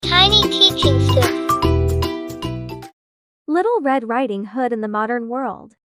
Tiny teaching tips. Little Red Riding Hood in the modern world.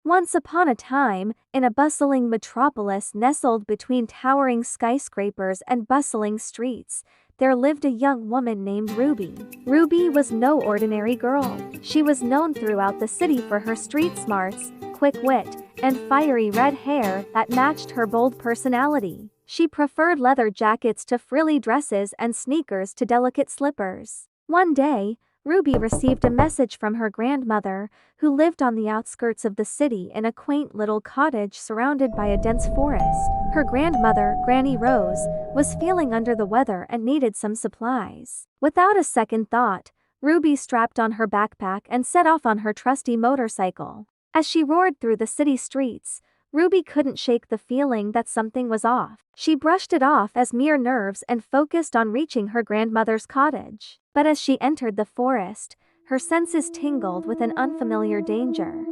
Once upon a time, in a bustling metropolis nestled between towering skyscrapers and bustling streets, there lived a young woman named Ruby. Ruby was no ordinary girl. She was known throughout the city for her street smarts, quick wit, and fiery red hair that matched her bold personality. She preferred leather jackets to frilly dresses and sneakers to delicate slippers. One day, Ruby received a message from her grandmother, who lived on the outskirts of the city in a quaint little cottage surrounded by a dense forest. Her grandmother, Granny Rose, was feeling under the weather and needed some supplies. Without a second thought, Ruby strapped on her backpack and set off on her trusty motorcycle. As she roared through the city streets, Ruby couldn't shake the feeling that something was off. She brushed it off as mere nerves and focused on reaching her grandmother's cottage. But as she entered the forest, her senses tingled with an unfamiliar danger.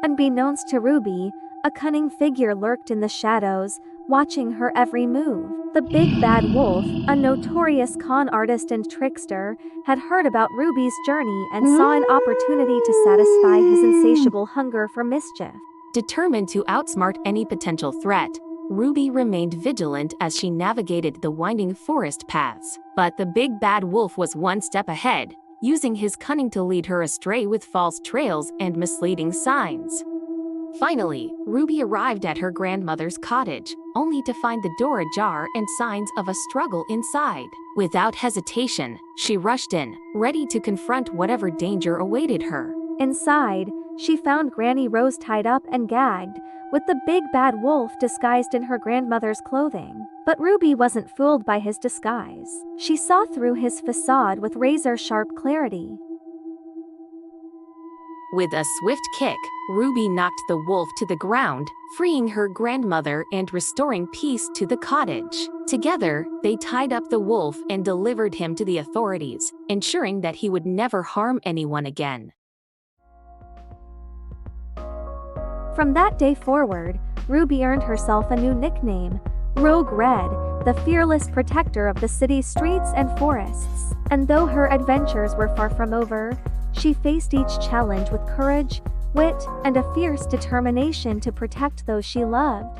Unbeknownst to Ruby, a cunning figure lurked in the shadows, watching her every move. The big bad wolf, a notorious con artist and trickster, had heard about Ruby's journey and saw an opportunity to satisfy his insatiable hunger for mischief. Determined to outsmart any potential threat, Ruby remained vigilant as she navigated the winding forest paths. But the big bad wolf was one step ahead, using his cunning to lead her astray with false trails and misleading signs. Finally, Ruby arrived at her grandmother's cottage, only to find the door ajar and signs of a struggle inside. Without hesitation, she rushed in, ready to confront whatever danger awaited her. Inside, she found Granny Rose tied up and gagged, with the big bad wolf disguised in her grandmother's clothing. But Ruby wasn't fooled by his disguise. She saw through his facade with razor-sharp clarity. With a swift kick, Ruby knocked the wolf to the ground, freeing her grandmother and restoring peace to the cottage. Together, they tied up the wolf and delivered him to the authorities, ensuring that he would never harm anyone again. From that day forward, Ruby earned herself a new nickname, Rogue Red, the fearless protector of the city's streets and forests. And though her adventures were far from over, she faced each challenge with courage, wit, and a fierce determination to protect those she loved.